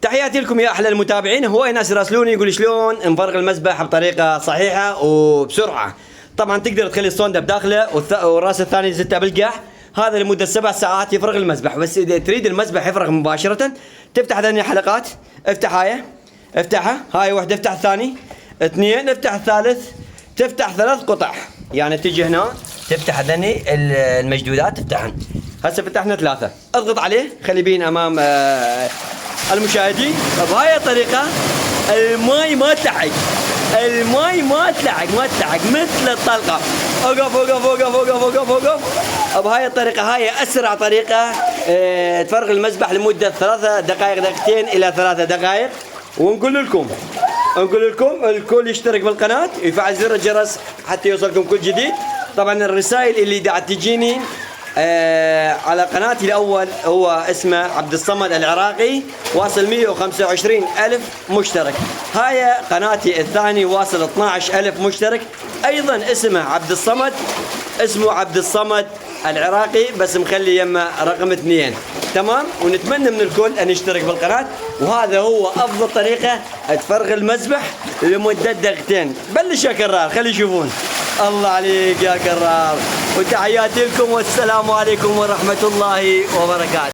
تحياتي لكم يا احلى المتابعين. هو ناس يراسلوني يقول شلون نفرغ المسبح بطريقه صحيحه وبسرعه. طبعا تقدر تخلي الصوندة بداخله والراس الثاني زته بالقاع، هذا لمده 7 ساعات يفرغ المسبح. بس اذا تريد المسبح يفرغ مباشره تفتح ذني حلقات، افتح هاي، افتحها هاي واحده، افتح الثاني، اثنين، افتح الثالث، تفتح 3 قطع. يعني تجي هنا تفتح ذني المشدودات تفتحن. هسه فتحنا 3، اضغط عليه خلي بين امام المشاهدين. بهاي الطريقة الماي ما تلحق، الماي ما تلحق مثل الطلقة. اوقف اوقف اوقف اوقف اوقف اوقف. بهاي الطريقة هاي اسرع طريقة تفرغ المسبح لمدة 3 دقائق، دقيقتين الى 3 دقائق. ونقول لكم الكل يشترك بالقناة، يفعل زر الجرس حتى يوصلكم كل جديد. طبعا الرسائل اللي قاعد تجيني على قناتي الأول هو اسمه عبد الصمد العراقي، واصل 125 ألف مشترك. هاي قناتي الثاني واصل 12 ألف مشترك، أيضا اسمه عبد الصمد، اسمه عبد الصمد العراقي بس مخلي يمه رقم 2. تمام. ونتمنى من الكل أن يشترك بالقناة، وهذا هو أفضل طريقة تفرغ المسبح لمدة دقيقتين. بلش يا كرار خلي يشوفون. الله عليك يا كرار، وتحياتي لكم والسلام عليكم ورحمة الله وبركاته.